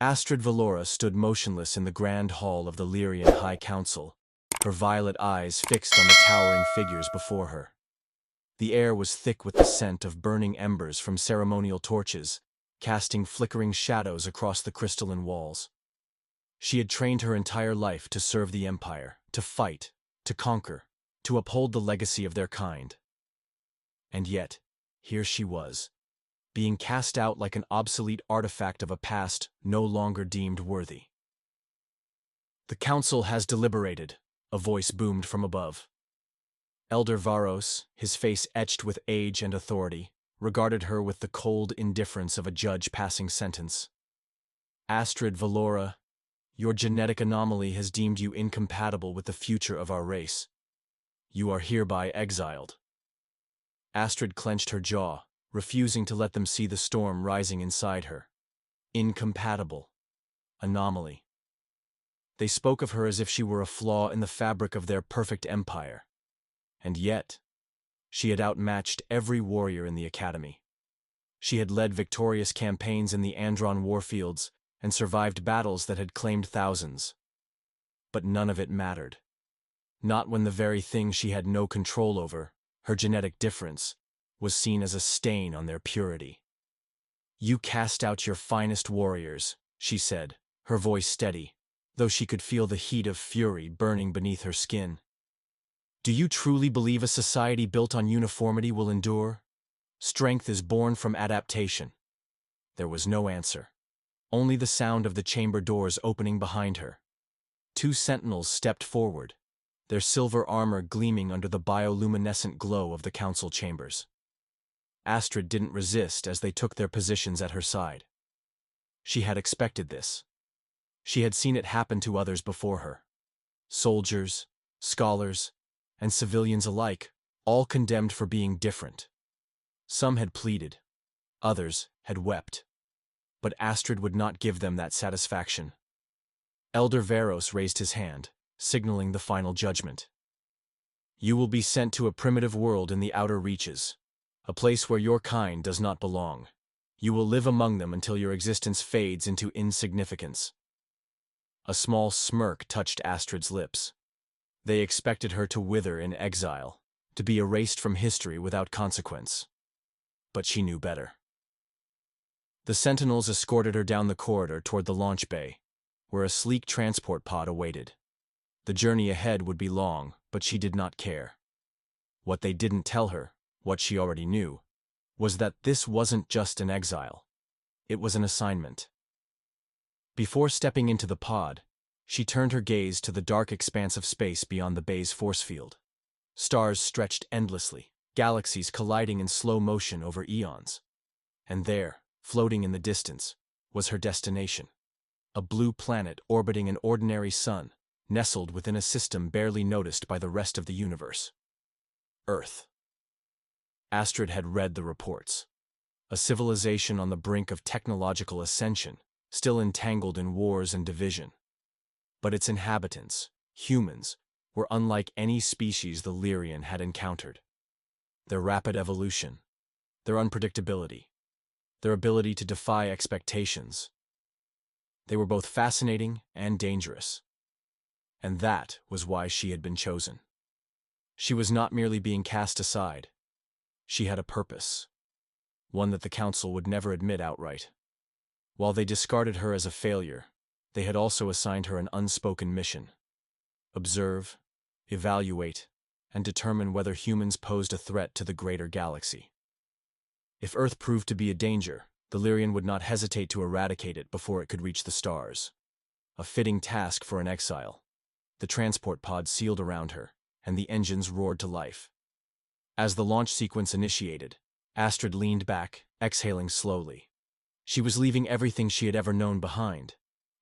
Astrid Valora stood motionless in the grand hall of the Lyrian High Council, her violet eyes fixed on the towering figures before her. The air was thick with the scent of burning embers from ceremonial torches, casting flickering shadows across the crystalline walls. She had trained her entire life to serve the Empire, to fight, to conquer, to uphold the legacy of their kind. And yet, here she was, being cast out like an obsolete artifact of a past no longer deemed worthy. "The council has deliberated," a voice boomed from above. Elder Varos, his face etched with age and authority, regarded her with the cold indifference of a judge passing sentence. "Astrid Valora, your genetic anomaly has deemed you incompatible with the future of our race. You are hereby exiled." Astrid clenched her jaw, refusing to let them see the storm rising inside her. Incompatible. Anomaly. They spoke of her as if she were a flaw in the fabric of their perfect empire. And yet, she had outmatched every warrior in the academy. She had led victorious campaigns in the Andron warfields and survived battles that had claimed thousands. But none of it mattered. Not when the very thing she had no control over, her genetic difference, was seen as a stain on their purity. "You cast out your finest warriors," she said, her voice steady, though she could feel the heat of fury burning beneath her skin. "Do you truly believe a society built on uniformity will endure? Strength is born from adaptation." There was no answer. Only the sound of the chamber doors opening behind her. Two sentinels stepped forward, their silver armor gleaming under the bioluminescent glow of the council chambers. Astrid didn't resist as they took their positions at her side. She had expected this. She had seen it happen to others before her. Soldiers, scholars, and civilians alike, all condemned for being different. Some had pleaded, others had wept. But Astrid would not give them that satisfaction. Elder Varos raised his hand, signaling the final judgment. "You will be sent to a primitive world in the outer reaches, a place where your kind does not belong. You will live among them until your existence fades into insignificance." A small smirk touched Astrid's lips. They expected her to wither in exile, to be erased from history without consequence. But she knew better. The sentinels escorted her down the corridor toward the launch bay, where a sleek transport pod awaited. The journey ahead would be long, but she did not care. What they didn't tell her, what she already knew, was that this wasn't just an exile. It was an assignment. Before stepping into the pod, she turned her gaze to the dark expanse of space beyond the bay's force field. Stars stretched endlessly, galaxies colliding in slow motion over eons. And there, floating in the distance, was her destination. A blue planet orbiting an ordinary sun, nestled within a system barely noticed by the rest of the universe. Earth. Astrid had read the reports. A civilization on the brink of technological ascension, still entangled in wars and division. But its inhabitants, humans, were unlike any species the Lyrian had encountered. Their rapid evolution, their unpredictability, their ability to defy expectations. They were both fascinating and dangerous. And that was why she had been chosen. She was not merely being cast aside. She had a purpose, one that the council would never admit outright. While they discarded her as a failure, they had also assigned her an unspoken mission: observe, evaluate, and determine whether humans posed a threat to the greater galaxy. If Earth proved to be a danger, the Lyrian would not hesitate to eradicate it before it could reach the stars. A fitting task for an exile. The transport pod sealed around her, and the engines roared to life. As the launch sequence initiated, Astrid leaned back, exhaling slowly. She was leaving everything she had ever known behind.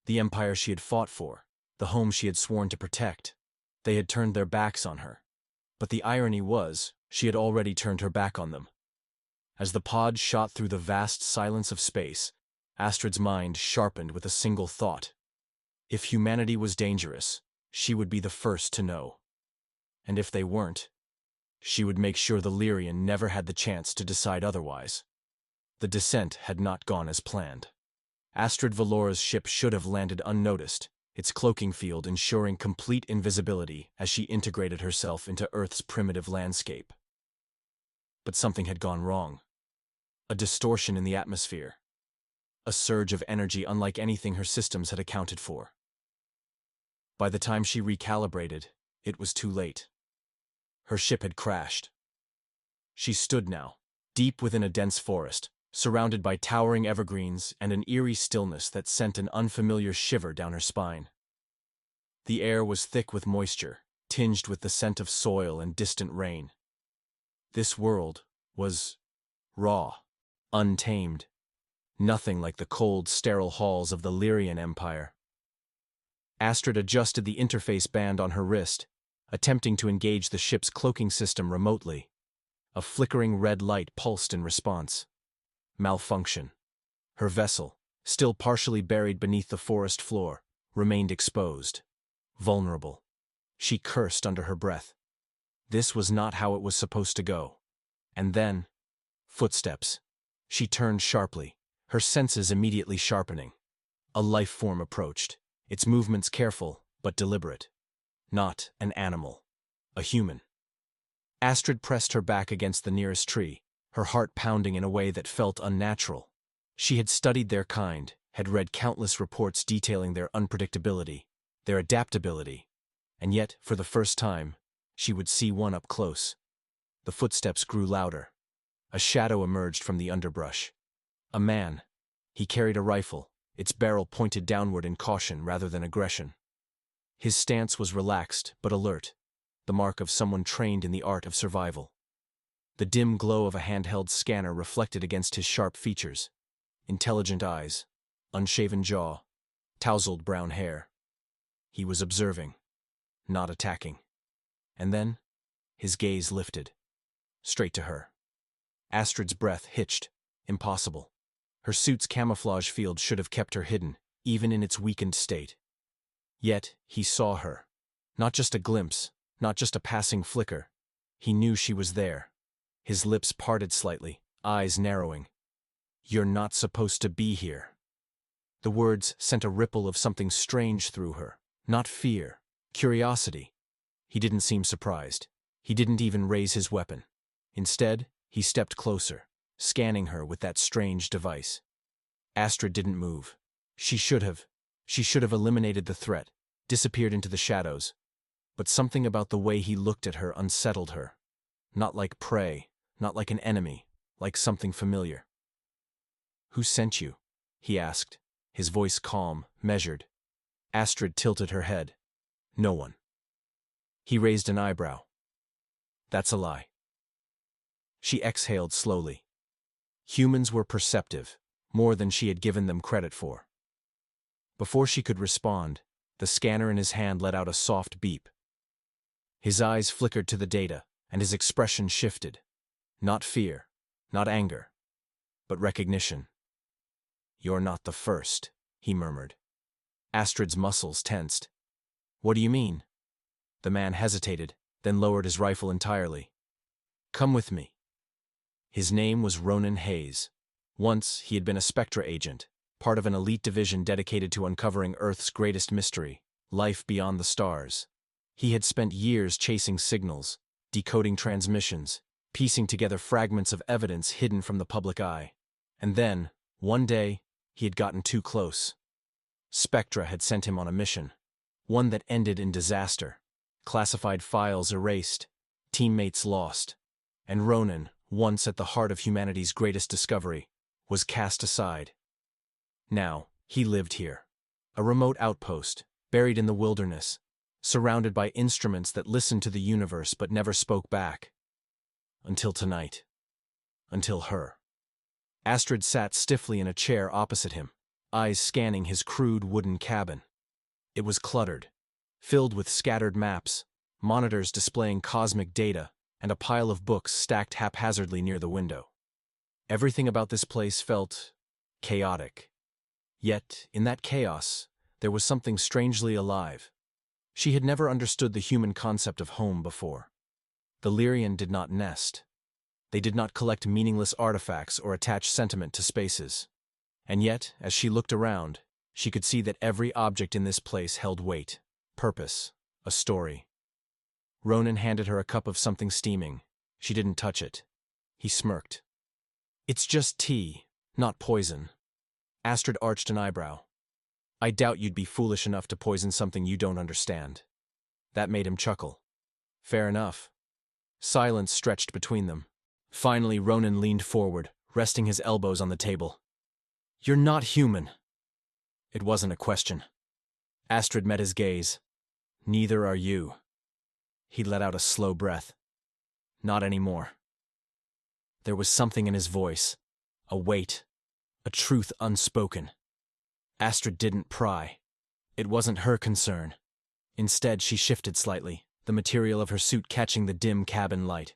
The empire she had fought for, the home she had sworn to protect. They had turned their backs on her. But the irony was, she had already turned her back on them. As the pod shot through the vast silence of space, Astrid's mind sharpened with a single thought. If humanity was dangerous, she would be the first to know. And if they weren't, she would make sure the Lyrian never had the chance to decide otherwise. The descent had not gone as planned. Astrid Valora's ship should have landed unnoticed, its cloaking field ensuring complete invisibility as she integrated herself into Earth's primitive landscape. But something had gone wrong. A distortion in the atmosphere. A surge of energy unlike anything her systems had accounted for. By the time she recalibrated, it was too late. Her ship had crashed. She stood now, deep within a dense forest, surrounded by towering evergreens and an eerie stillness that sent an unfamiliar shiver down her spine. The air was thick with moisture, tinged with the scent of soil and distant rain. This world was raw, untamed, nothing like the cold, sterile halls of the Lyrian Empire. Astrid adjusted the interface band on her wrist, attempting to engage the ship's cloaking system remotely. A flickering red light pulsed in response. Malfunction. Her vessel, still partially buried beneath the forest floor, remained exposed. Vulnerable. She cursed under her breath. This was not how it was supposed to go. And then, footsteps. She turned sharply, her senses immediately sharpening. A life form approached, its movements careful but deliberate. Not an animal. A human. Astrid pressed her back against the nearest tree, her heart pounding in a way that felt unnatural. She had studied their kind, had read countless reports detailing their unpredictability, their adaptability, and yet, for the first time, she would see one up close. The footsteps grew louder. A shadow emerged from the underbrush. A man. He carried a rifle, its barrel pointed downward in caution rather than aggression. His stance was relaxed but alert, the mark of someone trained in the art of survival. The dim glow of a handheld scanner reflected against his sharp features. Intelligent eyes, unshaven jaw, tousled brown hair. He was observing, not attacking. And then, his gaze lifted. Straight to her. Astrid's breath hitched. Impossible. Her suit's camouflage field should have kept her hidden, even in its weakened state. Yet, he saw her. Not just a glimpse, not just a passing flicker. He knew she was there. His lips parted slightly, eyes narrowing. "You're not supposed to be here." The words sent a ripple of something strange through her. Not fear, curiosity. He didn't seem surprised. He didn't even raise his weapon. Instead, he stepped closer, scanning her with that strange device. Astrid didn't move. She should have. She should have eliminated the threat, disappeared into the shadows. But something about the way he looked at her unsettled her. Not like prey, not like an enemy, like something familiar. "Who sent you?" he asked, his voice calm, measured. Astrid tilted her head. "No one." He raised an eyebrow. "That's a lie." She exhaled slowly. Humans were perceptive, more than she had given them credit for. Before she could respond, the scanner in his hand let out a soft beep. His eyes flickered to the data, and his expression shifted. Not fear, not anger, but recognition. "You're not the first," he murmured. Astrid's muscles tensed. "What do you mean?" The man hesitated, then lowered his rifle entirely. "Come with me." His name was Ronan Hayes. Once, he had been a Spectra agent, part of an elite division dedicated to uncovering Earth's greatest mystery, life beyond the stars. He had spent years chasing signals, decoding transmissions, piecing together fragments of evidence hidden from the public eye. And then, one day, he had gotten too close. Spectra had sent him on a mission, one that ended in disaster. Classified files erased, teammates lost, and Ronan, once at the heart of humanity's greatest discovery, was cast aside. Now, he lived here. A remote outpost, buried in the wilderness, surrounded by instruments that listened to the universe but never spoke back. Until tonight. Until her. Astrid sat stiffly in a chair opposite him, eyes scanning his crude wooden cabin. It was cluttered, filled with scattered maps, monitors displaying cosmic data, and a pile of books stacked haphazardly near the window. Everything about this place felt chaotic. Yet, in that chaos, there was something strangely alive. She had never understood the human concept of home before. The Lyrian did not nest. They did not collect meaningless artifacts or attach sentiment to spaces. And yet, as she looked around, she could see that every object in this place held weight, purpose, a story. Ronan handed her a cup of something steaming. She didn't touch it. He smirked. "It's just tea, not poison." Astrid arched an eyebrow. "I doubt you'd be foolish enough to poison something you don't understand." That made him chuckle. "Fair enough." Silence stretched between them. Finally, Ronan leaned forward, resting his elbows on the table. "You're not human." It wasn't a question. Astrid met his gaze. "Neither are you." He let out a slow breath. "Not anymore." There was something in his voice, a weight, a truth unspoken. Astrid didn't pry. It wasn't her concern. Instead, she shifted slightly, the material of her suit catching the dim cabin light.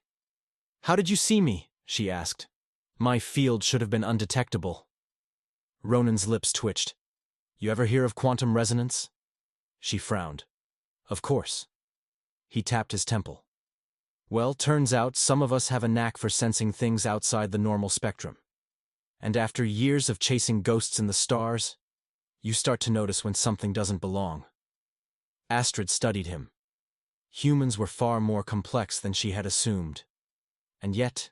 "How did you see me?" she asked. "My field should have been undetectable." Ronan's lips twitched. "You ever hear of quantum resonance?" She frowned. "Of course." He tapped his temple. "Well, turns out some of us have a knack for sensing things outside the normal spectrum. And after years of chasing ghosts in the stars, you start to notice when something doesn't belong." Astrid studied him. Humans were far more complex than she had assumed. And yet,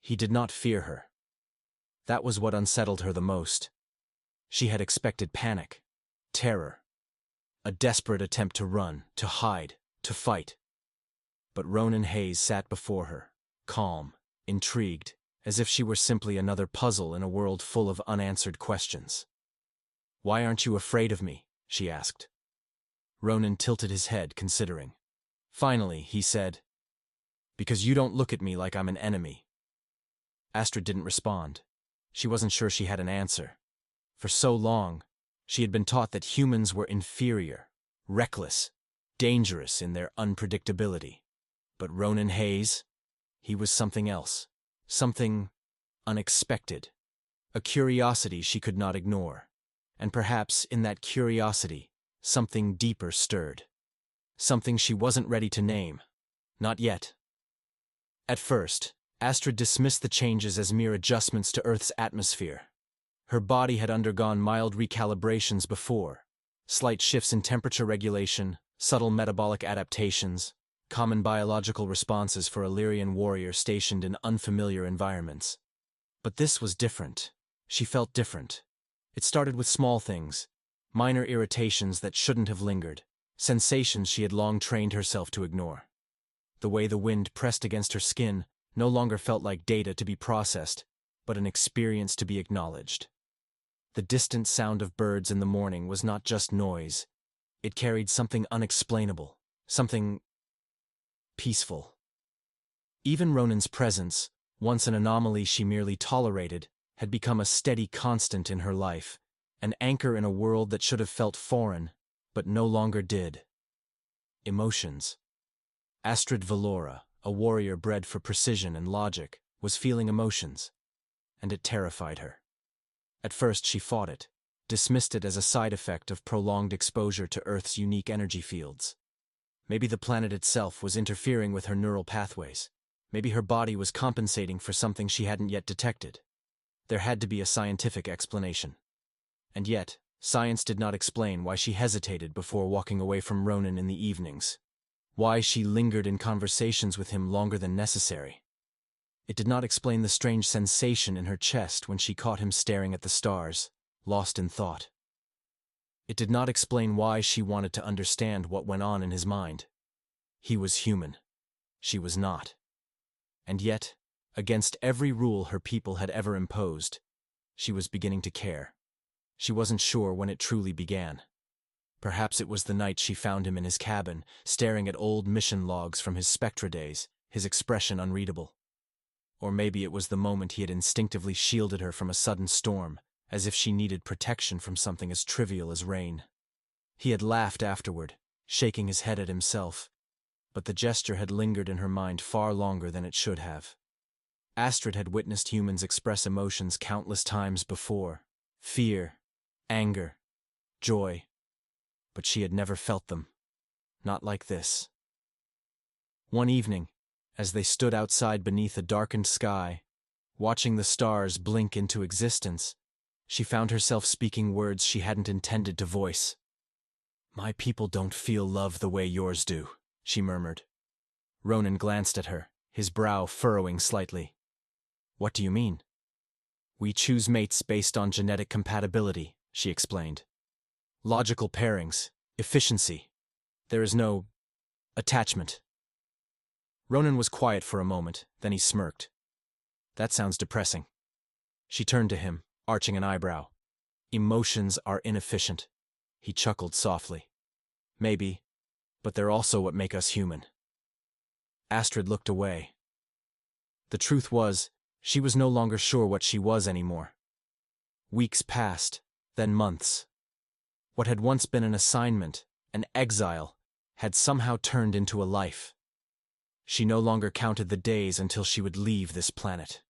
he did not fear her. That was what unsettled her the most. She had expected panic, terror, a desperate attempt to run, to hide, to fight. But Ronan Hayes sat before her, calm, intrigued, as if she were simply another puzzle in a world full of unanswered questions. "Why aren't you afraid of me?" she asked. Ronan tilted his head, considering. Finally, he said, "Because you don't look at me like I'm an enemy." Astrid didn't respond. She wasn't sure she had an answer. For so long, she had been taught that humans were inferior, reckless, dangerous in their unpredictability. But Ronan Hayes, he was something else, something unexpected, a curiosity she could not ignore. And perhaps in that curiosity, something deeper stirred. Something she wasn't ready to name. Not yet. At first, Astrid dismissed the changes as mere adjustments to Earth's atmosphere. Her body had undergone mild recalibrations before, slight shifts in temperature regulation, subtle metabolic adaptations, common biological responses for a Lyrian warrior stationed in unfamiliar environments. But this was different. She felt different. It started with small things, minor irritations that shouldn't have lingered, sensations she had long trained herself to ignore. The way the wind pressed against her skin no longer felt like data to be processed, but an experience to be acknowledged. The distant sound of birds in the morning was not just noise. It carried something unexplainable, something peaceful. Even Ronan's presence, once an anomaly she merely tolerated, had become a steady constant in her life, an anchor in a world that should have felt foreign, but no longer did. Emotions. Astrid Valora, a warrior bred for precision and logic, was feeling emotions, and it terrified her. At first she fought it, dismissed it as a side effect of prolonged exposure to Earth's unique energy fields. Maybe the planet itself was interfering with her neural pathways. Maybe her body was compensating for something she hadn't yet detected. There had to be a scientific explanation. And yet, science did not explain why she hesitated before walking away from Ronan in the evenings. Why she lingered in conversations with him longer than necessary. It did not explain the strange sensation in her chest when she caught him staring at the stars, lost in thought. It did not explain why she wanted to understand what went on in his mind. He was human. She was not. And yet, against every rule her people had ever imposed, she was beginning to care. She wasn't sure when it truly began. Perhaps it was the night she found him in his cabin, staring at old mission logs from his Spectra days, his expression unreadable. Or maybe it was the moment he had instinctively shielded her from a sudden storm, as if she needed protection from something as trivial as rain. He had laughed afterward, shaking his head at himself, but the gesture had lingered in her mind far longer than it should have. Astrid had witnessed humans express emotions countless times before: fear, anger, joy. But she had never felt them. Not like this. One evening, as they stood outside beneath a darkened sky, watching the stars blink into existence, she found herself speaking words she hadn't intended to voice. "My people don't feel love the way yours do," she murmured. Ronan glanced at her, his brow furrowing slightly. "What do you mean?" "We choose mates based on genetic compatibility," she explained. "Logical pairings, efficiency. There is no attachment." Ronan was quiet for a moment, then he smirked. "That sounds depressing." She turned to him, arching an eyebrow. "Emotions are inefficient." He chuckled softly. "Maybe, but they're also what make us human." Astrid looked away. The truth was, she was no longer sure what she was anymore. Weeks passed, then months. What had once been an assignment, an exile, had somehow turned into a life. She no longer counted the days until she would leave this planet.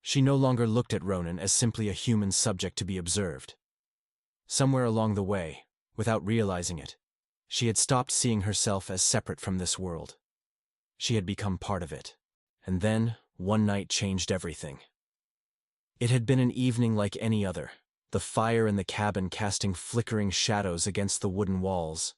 She no longer looked at Ronan as simply a human subject to be observed. Somewhere along the way, without realizing it, she had stopped seeing herself as separate from this world. She had become part of it. And then, one night changed everything. It had been an evening like any other, the fire in the cabin casting flickering shadows against the wooden walls.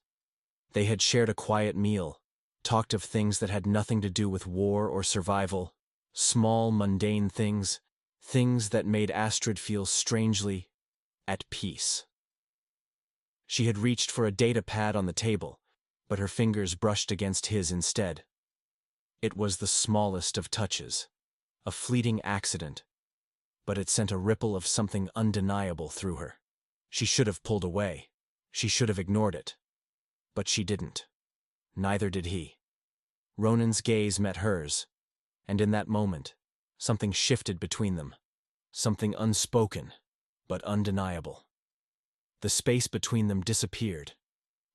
They had shared a quiet meal, talked of things that had nothing to do with war or survival, small, mundane things, things that made Astrid feel strangely at peace. She had reached for a data pad on the table, but her fingers brushed against his instead. It was the smallest of touches, a fleeting accident, but it sent a ripple of something undeniable through her. She should have pulled away. She should have ignored it. But she didn't. Neither did he. Ronan's gaze met hers, and in that moment, something shifted between them. Something unspoken, but undeniable. The space between them disappeared.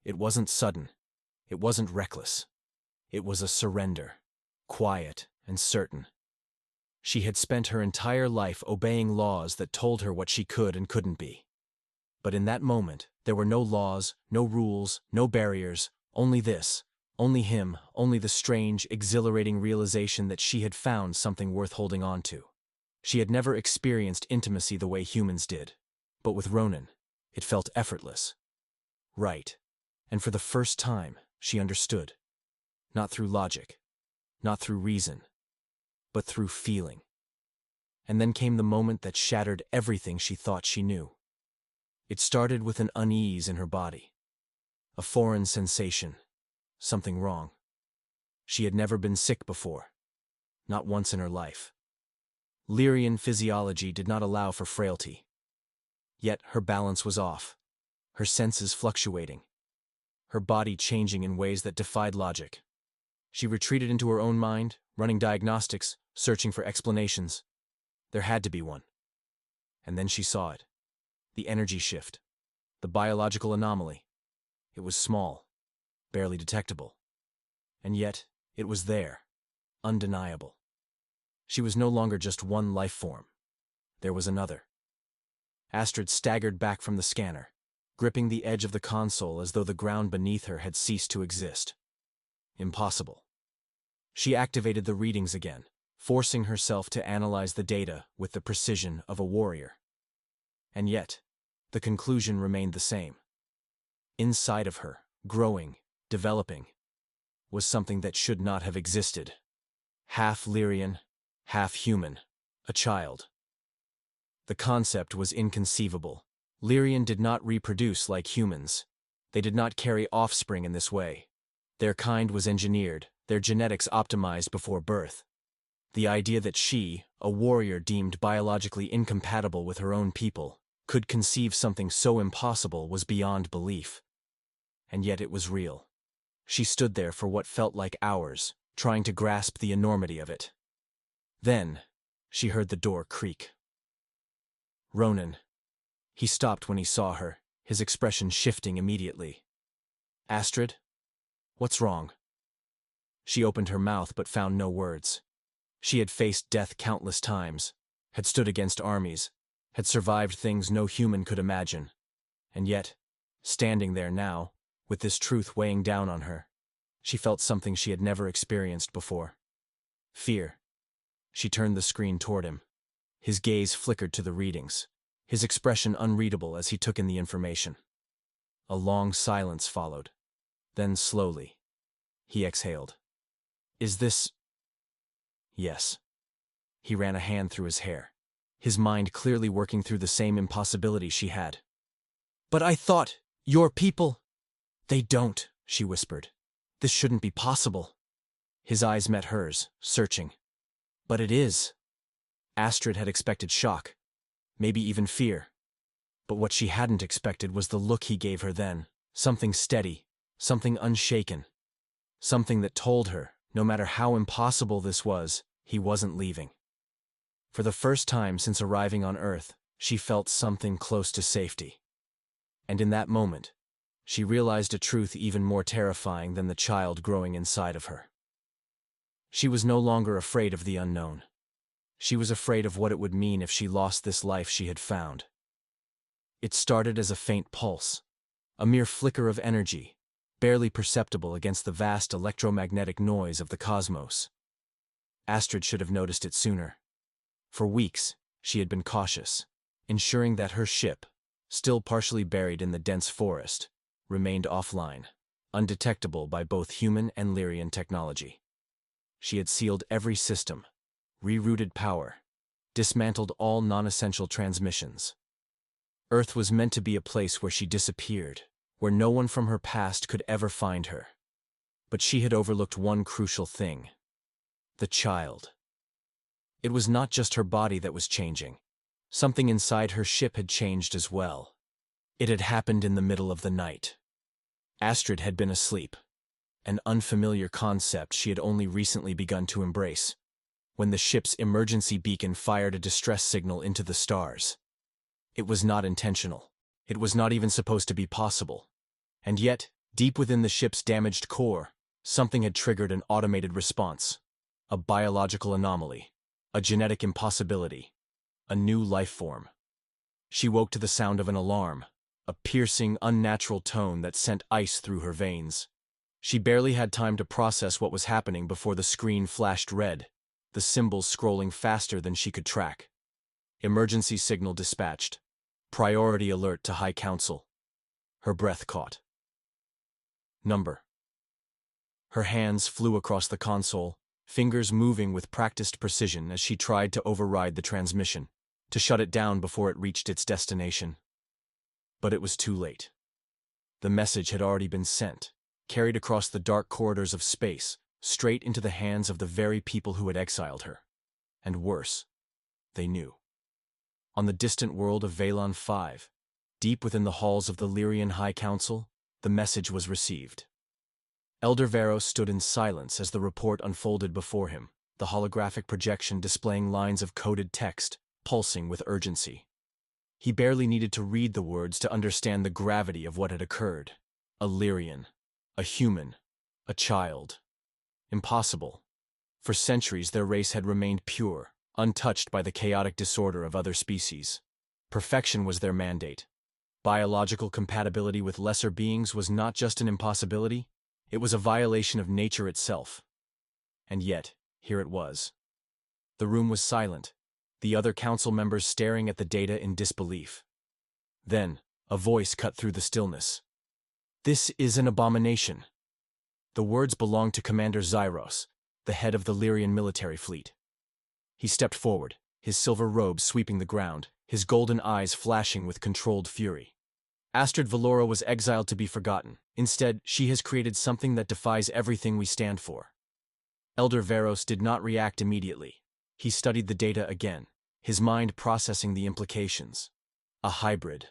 It wasn't sudden. It wasn't reckless. It was a surrender, quiet and certain. She had spent her entire life obeying laws that told her what she could and couldn't be. But in that moment, there were no laws, no rules, no barriers, only this, only him, only the strange, exhilarating realization that she had found something worth holding on to. She had never experienced intimacy the way humans did, but with Ronan, it felt effortless. Right. And for the first time, she understood. Not through logic, not through reason, but through feeling. And then came the moment that shattered everything she thought she knew. It started with an unease in her body. A foreign sensation. Something wrong. She had never been sick before. Not once in her life. Lyrian physiology did not allow for frailty. Yet her balance was off. Her senses fluctuating. Her body changing in ways that defied logic. She retreated into her own mind, running diagnostics, searching for explanations. There had to be one. And then she saw it. The energy shift. The biological anomaly. It was small, barely detectable. And yet, it was there. Undeniable. She was no longer just one life form. There was another. Astrid staggered back from the scanner, gripping the edge of the console as though the ground beneath her had ceased to exist. Impossible. She activated the readings again, forcing herself to analyze the data with the precision of a warrior. And yet, the conclusion remained the same. Inside of her, growing, developing, was something that should not have existed. Half Lyrian, half human, a child. The concept was inconceivable. Lyrian did not reproduce like humans. They did not carry offspring in this way. Their kind was engineered, their genetics optimized before birth. The idea that she, a warrior deemed biologically incompatible with her own people, could conceive something so impossible was beyond belief. And yet it was real. She stood there for what felt like hours, trying to grasp the enormity of it. Then, she heard the door creak. Ronan. He stopped when he saw her, his expression shifting immediately. Astrid? What's wrong? She opened her mouth but found no words. She had faced death countless times, had stood against armies, had survived things no human could imagine. And yet, standing there now, with this truth weighing down on her, she felt something she had never experienced before. Fear. She turned the screen toward him. His gaze flickered to the readings. his expression unreadable as he took in the information. A long silence followed. Then slowly, he exhaled. Is this… Yes. He ran a hand through his hair, his mind clearly working through the same impossibility she had. But I thought, your people… They don't, she whispered. This shouldn't be possible. His eyes met hers, searching. But it is. Astrid had expected shock, maybe even fear. But what she hadn't expected was the look he gave her then, something steady, something unshaken. Something that told her, no matter how impossible this was, he wasn't leaving. For the first time since arriving on Earth, she felt something close to safety. And in that moment, she realized a truth even more terrifying than the child growing inside of her. She was no longer afraid of the unknown. She was afraid of what it would mean if she lost this life she had found. It started as a faint pulse, a mere flicker of energy, barely perceptible against the vast electromagnetic noise of the cosmos. Astrid should have noticed it sooner. For weeks, she had been cautious, ensuring that her ship, still partially buried in the dense forest, remained offline, undetectable by both human and Lyrian technology. She had sealed every system, rerouted power, dismantled all non-essential transmissions. Earth was meant to be a place where she disappeared, where no one from her past could ever find her. But she had overlooked one crucial thing: the child. It was not just her body that was changing. Something inside her ship had changed as well. It had happened in the middle of the night. Astrid had been asleep, an unfamiliar concept she had only recently begun to embrace, when the ship's emergency beacon fired a distress signal into the stars. It was not intentional. It was not even supposed to be possible. And yet, deep within the ship's damaged core, something had triggered an automated response. A biological anomaly. A genetic impossibility. A new life form. She woke to the sound of an alarm, a piercing, unnatural tone that sent ice through her veins. She barely had time to process what was happening before the screen flashed red, the symbols scrolling faster than she could track. Emergency signal dispatched. Priority alert to High Council. Her breath caught. Number. Her hands flew across the console, fingers moving with practiced precision as she tried to override the transmission, to shut it down before it reached its destination. But it was too late. The message had already been sent, carried across the dark corridors of space, straight into the hands of the very people who had exiled her. And worse, they knew. On the distant world of Valon 5, deep within the halls of the Lyrian High Council, the message was received. Elder Veros stood in silence as the report unfolded before him, the holographic projection displaying lines of coded text, pulsing with urgency. He barely needed to read the words to understand the gravity of what had occurred. A Lyrian, a human, a child. Impossible. For centuries their race had remained pure, untouched by the chaotic disorder of other species. Perfection was their mandate. Biological compatibility with lesser beings was not just an impossibility, it was a violation of nature itself. And yet, here it was. The room was silent, the other council members staring at the data in disbelief. Then, a voice cut through the stillness. "This is an abomination." The words belonged to Commander Zyros, the head of the Lyrian military fleet. He stepped forward, his silver robe sweeping the ground, his golden eyes flashing with controlled fury. Astrid Valora was exiled to be forgotten. Instead, she has created something that defies everything we stand for. Elder Veros did not react immediately. He studied the data again, his mind processing the implications. A hybrid.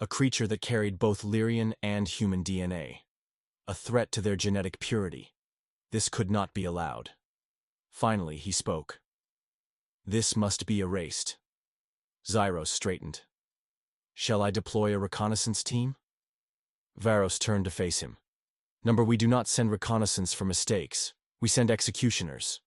A creature that carried both Lyrian and human DNA. A threat to their genetic purity. This could not be allowed. Finally, he spoke. "This must be erased." Zyros straightened. "Shall I deploy a reconnaissance team?" Varos turned to face him. "Number, we do not send reconnaissance for mistakes. We send executioners."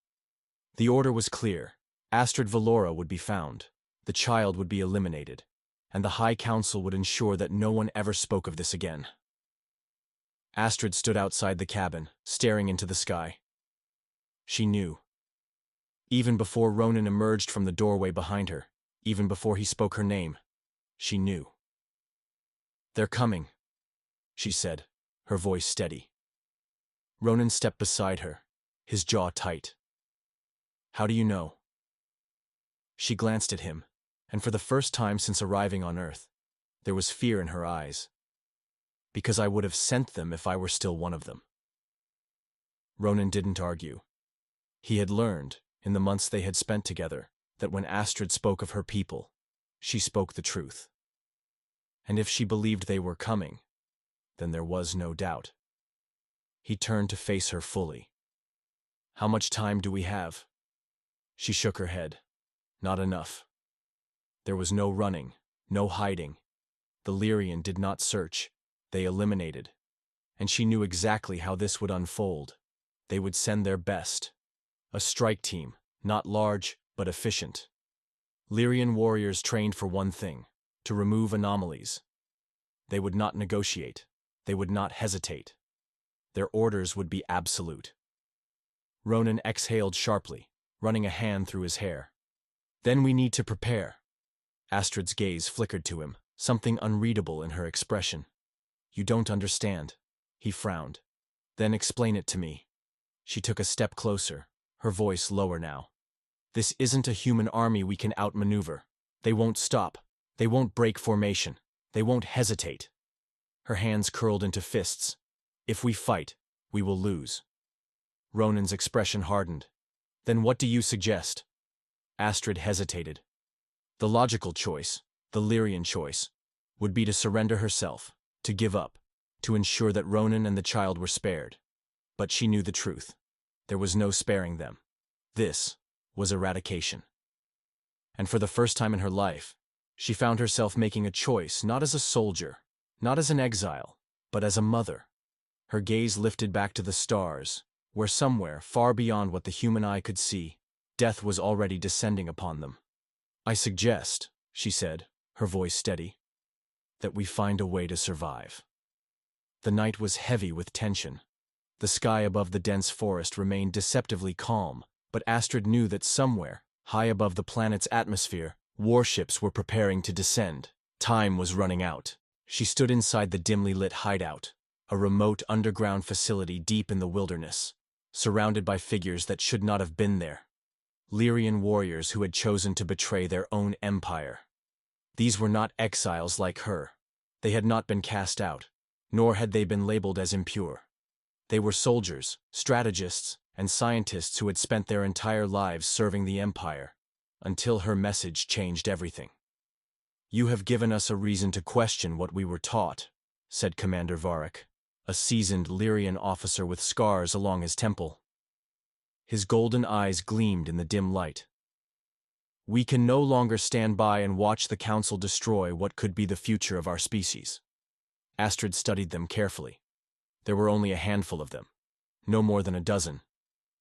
The order was clear. Astrid Valora would be found. The child would be eliminated. And the High Council would ensure that no one ever spoke of this again. Astrid stood outside the cabin, staring into the sky. She knew. Even before Ronan emerged from the doorway behind her, even before he spoke her name, she knew. "They're coming," she said, her voice steady. Ronan stepped beside her, his jaw tight. "How do you know?" She glanced at him, and for the first time since arriving on Earth, there was fear in her eyes. "Because I would have sent them if I were still one of them." Ronan didn't argue. He had learned, in the months they had spent together, that when Astrid spoke of her people, she spoke the truth. And if she believed they were coming, then there was no doubt. He turned to face her fully. "How much time do we have?" She shook her head. "Not enough." There was no running, no hiding. The Lyrian did not search, they eliminated. And she knew exactly how this would unfold. They would send their best. A strike team, not large, but efficient. Lyrian warriors trained for one thing: to remove anomalies. They would not negotiate. They would not hesitate. Their orders would be absolute. Ronan exhaled sharply, running a hand through his hair. "Then we need to prepare." Astrid's gaze flickered to him, something unreadable in her expression. "You don't understand." He frowned. "Then explain it to me." She took a step closer, her voice lower now. "This isn't a human army we can outmaneuver. They won't stop. They won't break formation. They won't hesitate." Her hands curled into fists. "If we fight, we will lose." Ronan's expression hardened. "Then what do you suggest?" Astrid hesitated. The logical choice, the Lyrian choice, would be to surrender herself, to give up, to ensure that Ronan and the child were spared. But she knew the truth. There was no sparing them. This was eradication. And for the first time in her life, she found herself making a choice not as a soldier, not as an exile, but as a mother. Her gaze lifted back to the stars, where somewhere, far beyond what the human eye could see, death was already descending upon them. "I suggest," she said, her voice steady, "that we find a way to survive." The night was heavy with tension. The sky above the dense forest remained deceptively calm, but Astrid knew that somewhere, high above the planet's atmosphere, warships were preparing to descend. Time was running out. She stood inside the dimly lit hideout, a remote underground facility deep in the wilderness, surrounded by figures that should not have been there. Lyrian warriors who had chosen to betray their own empire. These were not exiles like her. They had not been cast out, nor had they been labeled as impure. They were soldiers, strategists, and scientists who had spent their entire lives serving the Empire, until her message changed everything. "You have given us a reason to question what we were taught," said Commander Varric, a seasoned Lyrian officer with scars along his temple. His golden eyes gleamed in the dim light. "We can no longer stand by and watch the Council destroy what could be the future of our species." Astrid studied them carefully. There were only a handful of them, no more than a dozen,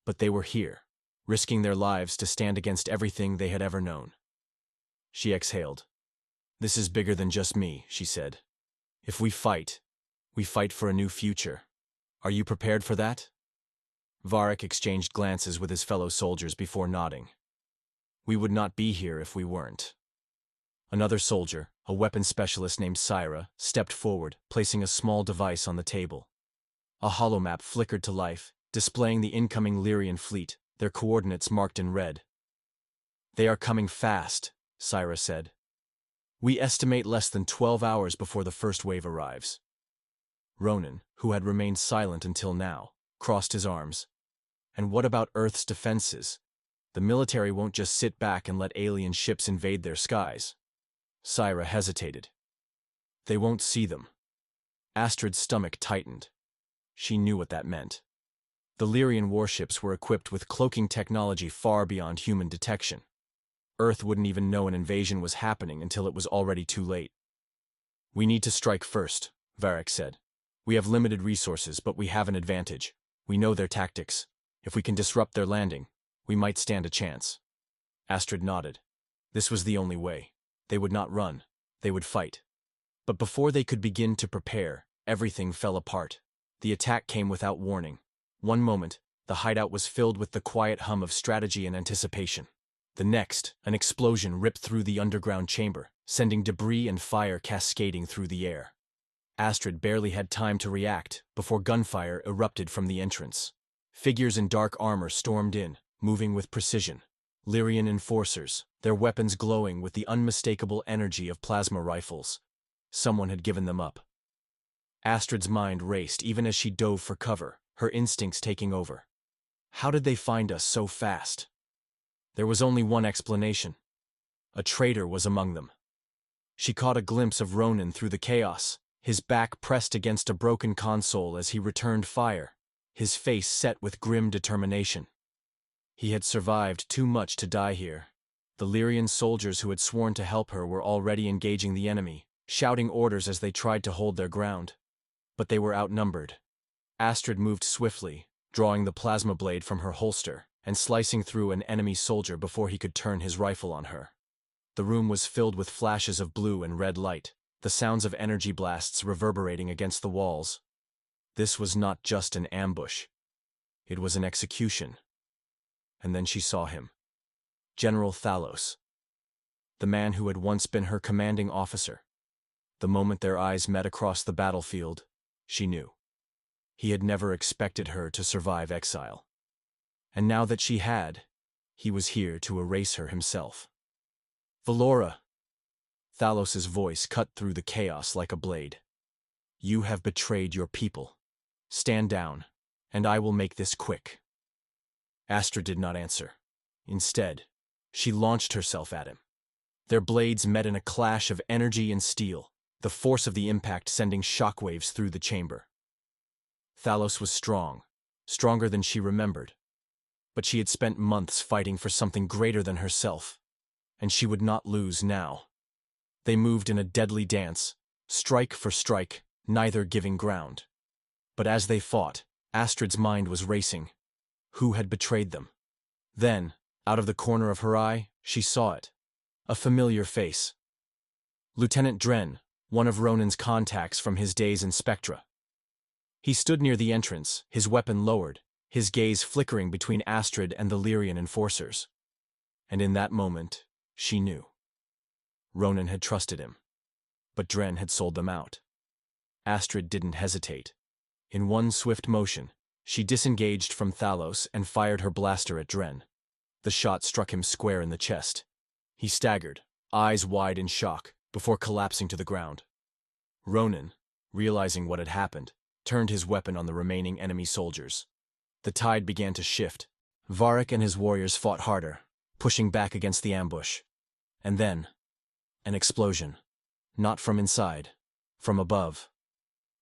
but they were here, risking their lives to stand against everything they had ever known. She exhaled. "This is bigger than just me," she said. "If we fight for a new future. Are you prepared for that?" Varric exchanged glances with his fellow soldiers before nodding. "We would not be here if we weren't." Another soldier, a weapons specialist named Syra, stepped forward, placing a small device on the table. A holomap flickered to life, displaying the incoming Lyrian fleet, their coordinates marked in red. "They are coming fast," Syra said. "We estimate less than 12 hours before the first wave arrives." Ronan, who had remained silent until now, crossed his arms. "And what about Earth's defenses? The military won't just sit back and let alien ships invade their skies." Syra hesitated. "They won't see them." Astrid's stomach tightened. She knew what that meant. The Lyrian warships were equipped with cloaking technology far beyond human detection. Earth wouldn't even know an invasion was happening until it was already too late. "We need to strike first," Varric said. "We have limited resources, but we have an advantage. We know their tactics. If we can disrupt their landing, we might stand a chance." Astrid nodded. This was the only way. They would not run. They would fight. But before they could begin to prepare, everything fell apart. The attack came without warning. One moment, the hideout was filled with the quiet hum of strategy and anticipation. The next, an explosion ripped through the underground chamber, sending debris and fire cascading through the air. Astrid barely had time to react before gunfire erupted from the entrance. Figures in dark armor stormed in, moving with precision. Lyrian enforcers, their weapons glowing with the unmistakable energy of plasma rifles. Someone had given them up. Astrid's mind raced even as she dove for cover, her instincts taking over. How did they find us so fast? There was only one explanation. A traitor was among them. She caught a glimpse of Ronan through the chaos, his back pressed against a broken console as he returned fire, his face set with grim determination. He had survived too much to die here. The Lyrian soldiers who had sworn to help her were already engaging the enemy, shouting orders as they tried to hold their ground. But they were outnumbered. Astrid moved swiftly, drawing the plasma blade from her holster and slicing through an enemy soldier before he could turn his rifle on her. The room was filled with flashes of blue and red light, the sounds of energy blasts reverberating against the walls. This was not just an ambush. It was an execution. And then she saw him. General Thalos. The man who had once been her commanding officer. The moment their eyes met across the battlefield, she knew. He had never expected her to survive exile. And now that she had, he was here to erase her himself. Valora! Thalos's voice cut through the chaos like a blade. You have betrayed your people. Stand down, and I will make this quick. Astrid did not answer. Instead, she launched herself at him. Their blades met in a clash of energy and steel, the force of the impact sending shockwaves through the chamber. Thalos was strong, stronger than she remembered. But she had spent months fighting for something greater than herself, and she would not lose now. They moved in a deadly dance, strike for strike, neither giving ground. But as they fought, Astrid's mind was racing. Who had betrayed them? Then, out of the corner of her eye, she saw it. A familiar face. Lieutenant Dren, one of Ronan's contacts from his days in Spectra. He stood near the entrance, his weapon lowered, his gaze flickering between Astrid and the Lyrian enforcers. And in that moment, she knew. Ronan had trusted him. But Dren had sold them out. Astrid didn't hesitate. In one swift motion, she disengaged from Thalos and fired her blaster at Dren. The shot struck him square in the chest. He staggered, eyes wide in shock, before collapsing to the ground. Ronan, realizing what had happened, turned his weapon on the remaining enemy soldiers. The tide began to shift. Varric and his warriors fought harder, pushing back against the ambush. And then, an explosion. Not from inside, from above.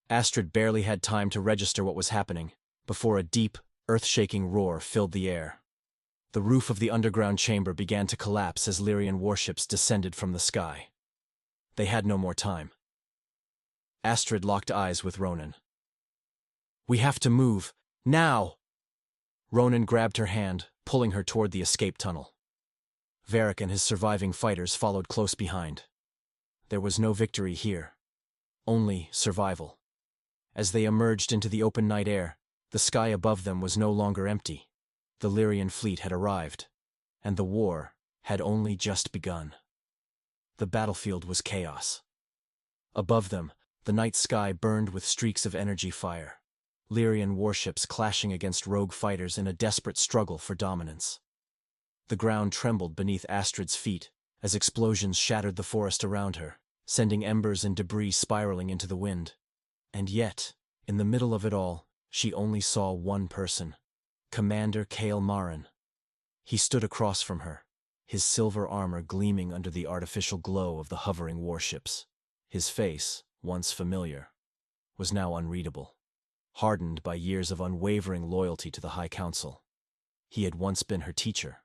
Astrid barely had time to register what was happening, before a deep, earth-shaking roar filled the air. The roof of the underground chamber began to collapse as Lyrian warships descended from the sky. They had no more time. Astrid locked eyes with Ronan. We have to move, now! Ronan grabbed her hand, pulling her toward the escape tunnel. Varric and his surviving fighters followed close behind. There was no victory here. Only survival. As they emerged into the open night air, the sky above them was no longer empty. The Lyrian fleet had arrived, and the war had only just begun. The battlefield was chaos. Above them, the night sky burned with streaks of energy fire. Lyrian warships clashing against rogue fighters in a desperate struggle for dominance. The ground trembled beneath Astrid's feet as explosions shattered the forest around her, sending embers and debris spiraling into the wind. And yet, in the middle of it all, she only saw one person, Commander Kael Marin. He stood across from her, his silver armor gleaming under the artificial glow of the hovering warships. His face, once familiar, was now unreadable, hardened by years of unwavering loyalty to the High Council. He had once been her teacher,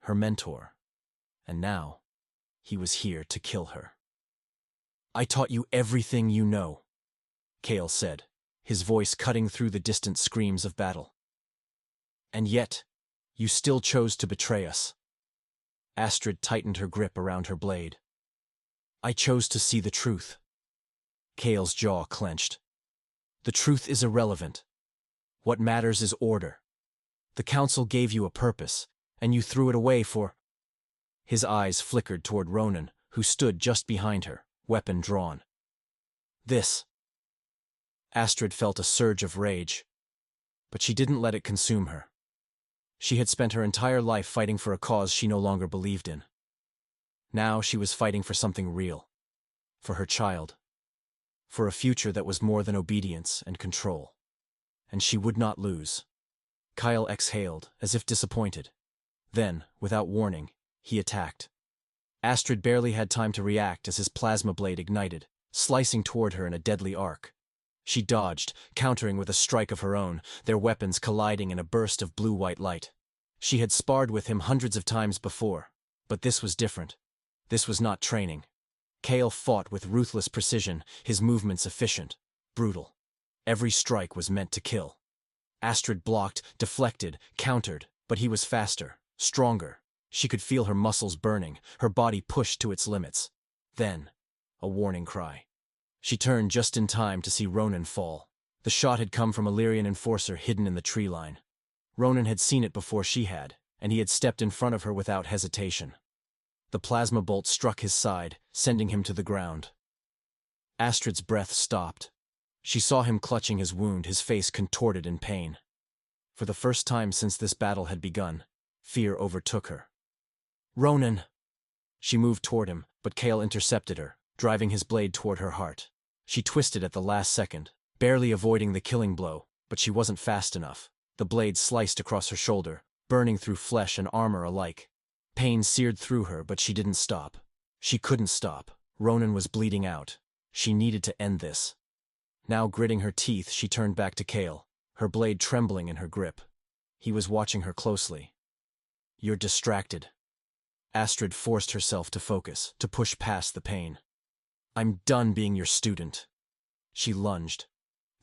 her mentor, and now he was here to kill her. I taught you everything you know, Kael said, his voice cutting through the distant screams of battle. And yet, you still chose to betray us. Astrid tightened her grip around her blade. I chose to see the truth. Kael's jaw clenched. The truth is irrelevant. What matters is order. The Council gave you a purpose, and you threw it away for... His eyes flickered toward Ronan, who stood just behind her, weapon drawn. This. Astrid felt a surge of rage, but she didn't let it consume her. She had spent her entire life fighting for a cause she no longer believed in. Now she was fighting for something real. For her child. For a future that was more than obedience and control. And she would not lose. Kyle exhaled, as if disappointed. Then, without warning, he attacked. Astrid barely had time to react as his plasma blade ignited, slicing toward her in a deadly arc. She dodged, countering with a strike of her own, their weapons colliding in a burst of blue-white light. She had sparred with him hundreds of times before, but this was different. This was not training. Kale fought with ruthless precision, his movements efficient, brutal. Every strike was meant to kill. Astrid blocked, deflected, countered, but he was faster, stronger. She could feel her muscles burning, her body pushed to its limits. Then, a warning cry. She turned just in time to see Ronan fall. The shot had come from a Lyrian enforcer hidden in the tree line. Ronan had seen it before she had, and he had stepped in front of her without hesitation. The plasma bolt struck his side, sending him to the ground. Astrid's breath stopped. She saw him clutching his wound, his face contorted in pain. For the first time since this battle had begun, fear overtook her. Ronan! She moved toward him, but Kale intercepted her, driving his blade toward her heart. She twisted at the last second, barely avoiding the killing blow, but she wasn't fast enough. The blade sliced across her shoulder, burning through flesh and armor alike. Pain seared through her, but she didn't stop. She couldn't stop. Ronan was bleeding out. She needed to end this. Now gritting her teeth, she turned back to Kale, her blade trembling in her grip. He was watching her closely. You're distracted. Astrid forced herself to focus, to push past the pain. I'm done being your student. She lunged.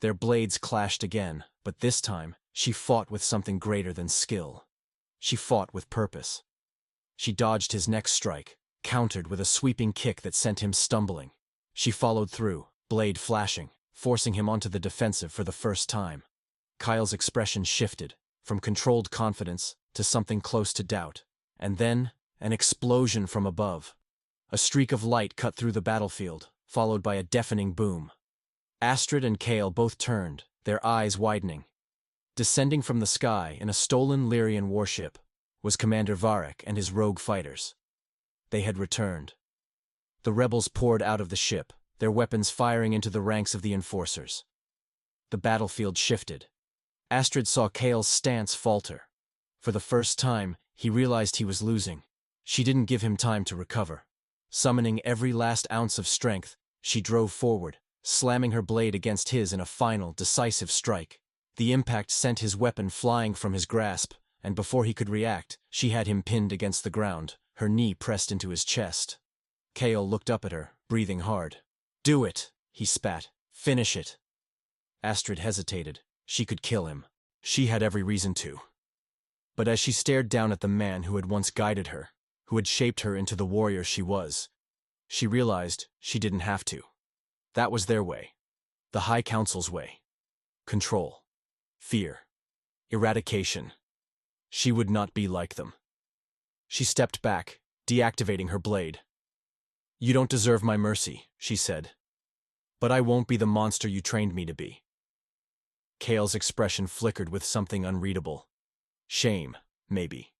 Their blades clashed again, but this time, she fought with something greater than skill. She fought with purpose. She dodged his next strike, countered with a sweeping kick that sent him stumbling. She followed through, blade flashing, forcing him onto the defensive for the first time. Kyle's expression shifted, from controlled confidence to something close to doubt, and then, an explosion from above. A streak of light cut through the battlefield, followed by a deafening boom. Astrid and Kale both turned, their eyes widening. Descending from the sky in a stolen Lyrian warship was Commander Varric and his rogue fighters. They had returned. The rebels poured out of the ship, their weapons firing into the ranks of the enforcers. The battlefield shifted. Astrid saw Kale's stance falter. For the first time, he realized he was losing. She didn't give him time to recover. Summoning every last ounce of strength, she drove forward, slamming her blade against his in a final, decisive strike. The impact sent his weapon flying from his grasp, and before he could react, she had him pinned against the ground, her knee pressed into his chest. Kale looked up at her, breathing hard. Do it, he spat. Finish it. Astrid hesitated. She could kill him. She had every reason to. But as she stared down at the man who had once guided her, who had shaped her into the warrior she was, she realized she didn't have to. That was their way. The High Council's way. Control. Fear. Eradication. She would not be like them. She stepped back, deactivating her blade. You don't deserve my mercy, she said. But I won't be the monster you trained me to be. Kale's expression flickered with something unreadable. Shame, maybe.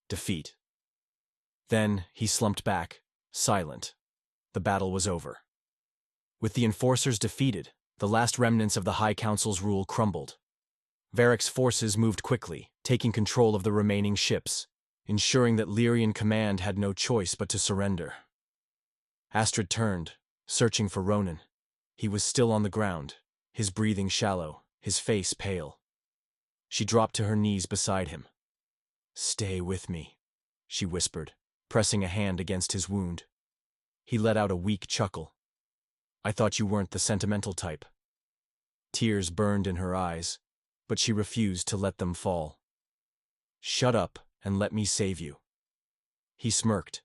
Defeat. Then he slumped back, silent. The battle was over. With the enforcers defeated, the last remnants of the High Council's rule crumbled. Varric's forces moved quickly, taking control of the remaining ships, ensuring that Lyrian command had no choice but to surrender. Astrid turned, searching for Ronan. He was still on the ground, his breathing shallow, his face pale. She dropped to her knees beside him. Stay with me, she whispered, pressing a hand against his wound. He let out a weak chuckle. I thought you weren't the sentimental type. Tears burned in her eyes, but she refused to let them fall. Shut up and let me save you. He smirked.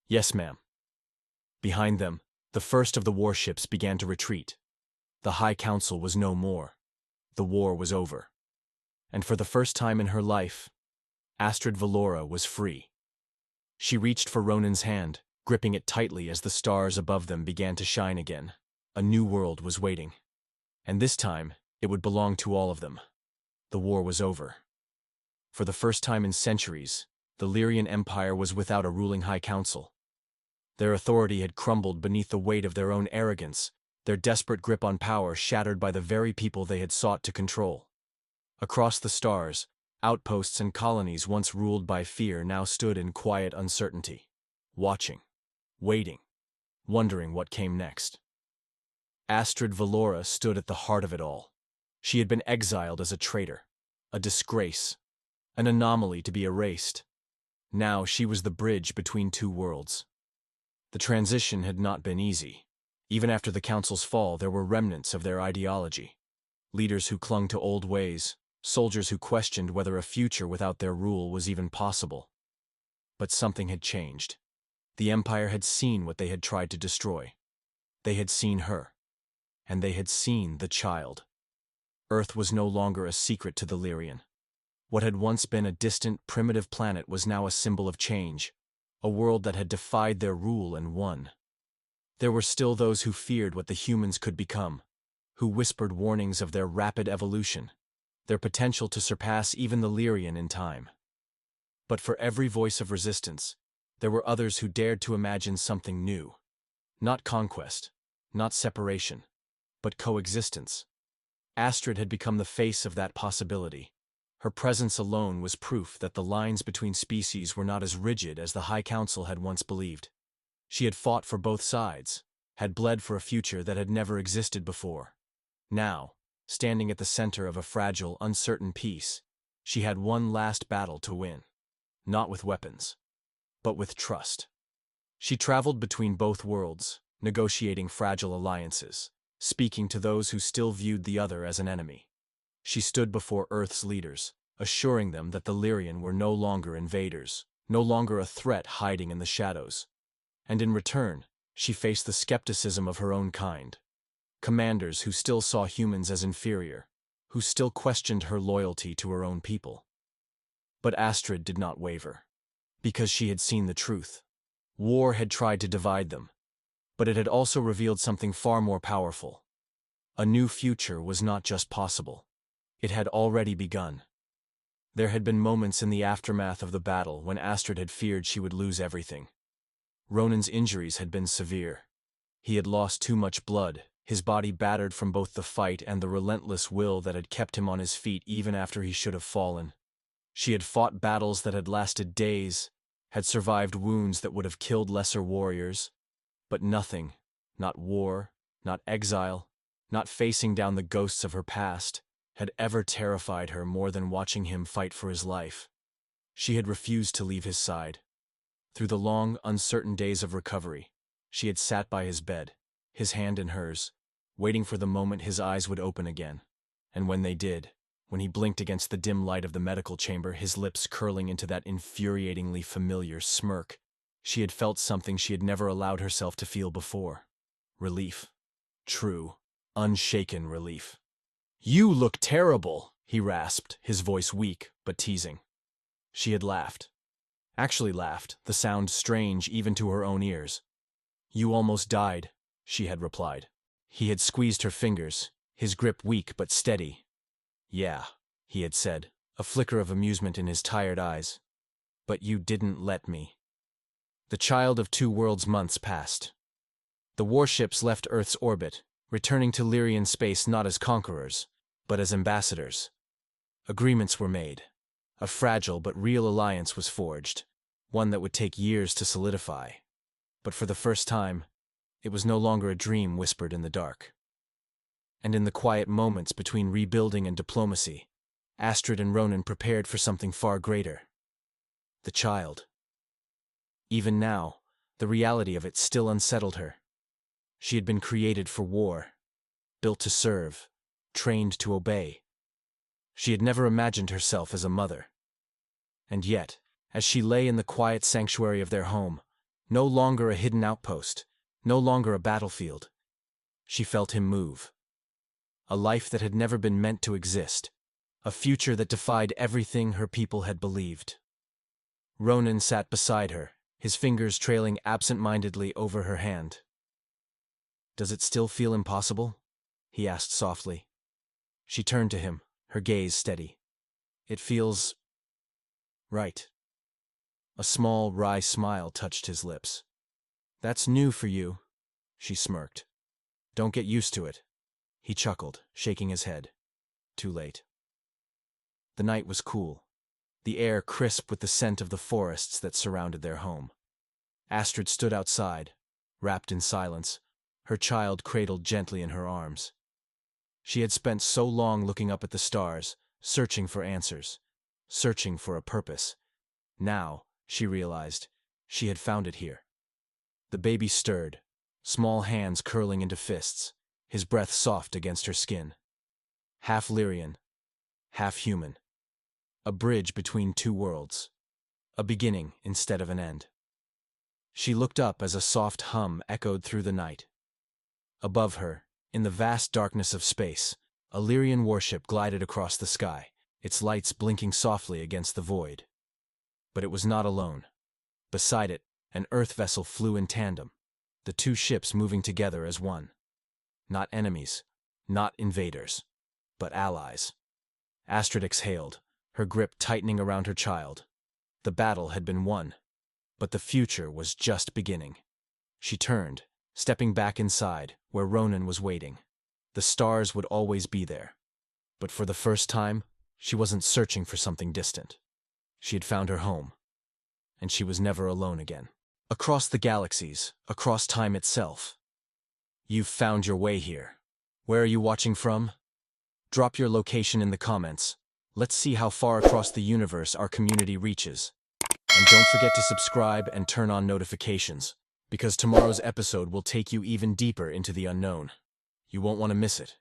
Yes, ma'am. Behind them, the first of the warships began to retreat. The High Council was no more. The war was over. And for the first time in her life, Astrid Valora was free. She reached for Ronan's hand, gripping it tightly as the stars above them began to shine again. A new world was waiting. And this time, it would belong to all of them. The war was over. For the first time in centuries, the Lyrian Empire was without a ruling high council. Their authority had crumbled beneath the weight of their own arrogance, their desperate grip on power shattered by the very people they had sought to control. Across the stars, outposts and colonies once ruled by fear now stood in quiet uncertainty, watching, waiting, wondering what came next. Astrid Valora stood at the heart of it all. She had been exiled as a traitor, a disgrace, an anomaly to be erased. Now she was the bridge between two worlds. The transition had not been easy. Even after the Council's fall, there were remnants of their ideology. Leaders who clung to old ways, soldiers who questioned whether a future without their rule was even possible. But something had changed. The Empire had seen what they had tried to destroy. They had seen her. And they had seen the child. Earth was no longer a secret to the Lyrian. What had once been a distant, primitive planet was now a symbol of change, a world that had defied their rule and won. There were still those who feared what the humans could become, who whispered warnings of their rapid evolution, their potential to surpass even the Lyrian in time. But for every voice of resistance, there were others who dared to imagine something new. Not conquest, not separation, but coexistence. Astrid had become the face of that possibility. Her presence alone was proof that the lines between species were not as rigid as the High Council had once believed. She had fought for both sides, had bled for a future that had never existed before. Now, standing at the center of a fragile, uncertain peace, she had one last battle to win. Not with weapons, but with trust. She traveled between both worlds, negotiating fragile alliances, speaking to those who still viewed the other as an enemy. She stood before Earth's leaders, assuring them that the Lyrian were no longer invaders, no longer a threat hiding in the shadows. And in return, she faced the skepticism of her own kind. Commanders who still saw humans as inferior, who still questioned her loyalty to her own people. But Astrid did not waver, because she had seen the truth. War had tried to divide them, but it had also revealed something far more powerful. A new future was not just possible. It had already begun. There had been moments in the aftermath of the battle when Astrid had feared she would lose everything. Ronan's injuries had been severe. He had lost too much blood, his body battered from both the fight and the relentless will that had kept him on his feet even after he should have fallen. She had fought battles that had lasted days, had survived wounds that would have killed lesser warriors, but nothing, not war, not exile, not facing down the ghosts of her past, had ever terrified her more than watching him fight for his life. She had refused to leave his side. Through the long, uncertain days of recovery, she had sat by his bed, his hand in hers, waiting for the moment his eyes would open again. And when they did, when he blinked against the dim light of the medical chamber, his lips curling into that infuriatingly familiar smirk, she had felt something she had never allowed herself to feel before. Relief. True, unshaken relief. "You look terrible," he rasped, his voice weak but teasing. She had laughed. Actually laughed, the sound strange even to her own ears. "You almost died," she had replied. He had squeezed her fingers, his grip weak but steady. "Yeah," he had said, a flicker of amusement in his tired eyes. "But you didn't let me." The child of two worlds months passed. The warships left Earth's orbit, returning to Lyrian space not as conquerors, but as ambassadors. Agreements were made. A fragile but real alliance was forged, one that would take years to solidify. But for the first time, it was no longer a dream whispered in the dark. And in the quiet moments between rebuilding and diplomacy, Astrid and Ronan prepared for something far greater. The child. Even now, the reality of it still unsettled her. She had been created for war, built to serve, trained to obey. She had never imagined herself as a mother. And yet, as she lay in the quiet sanctuary of their home, no longer a hidden outpost, no longer a battlefield, she felt him move. A life that had never been meant to exist, a future that defied everything her people had believed. Ronan sat beside her, his fingers trailing absent-mindedly over her hand. "Does it still feel impossible?" he asked softly. She turned to him, her gaze steady. "It feels right." A small, wry smile touched his lips. "That's new for you," she smirked. "Don't get used to it." He chuckled, shaking his head. Too late. The night was cool, the air crisp with the scent of the forests that surrounded their home. Astrid stood outside, wrapped in silence, her child cradled gently in her arms. She had spent so long looking up at the stars, searching for answers, searching for a purpose. Now, she realized, she had found it here. The baby stirred, small hands curling into fists, his breath soft against her skin. Half Lyrian, half human. A bridge between two worlds. A beginning instead of an end. She looked up as a soft hum echoed through the night. Above her, in the vast darkness of space, a Lyrian warship glided across the sky, its lights blinking softly against the void. But it was not alone. Beside it, an Earth vessel flew in tandem, the two ships moving together as one. Not enemies, not invaders, but allies. Astrid exhaled, her grip tightening around her child. The battle had been won, but the future was just beginning. She turned, stepping back inside, where Ronan was waiting. The stars would always be there. But for the first time, she wasn't searching for something distant. She had found her home. And she was never alone again. Across the galaxies, across time itself. You've found your way here. Where are you watching from? Drop your location in the comments. Let's see how far across the universe our community reaches. And don't forget to subscribe and turn on notifications, because tomorrow's episode will take you even deeper into the unknown. You won't want to miss it.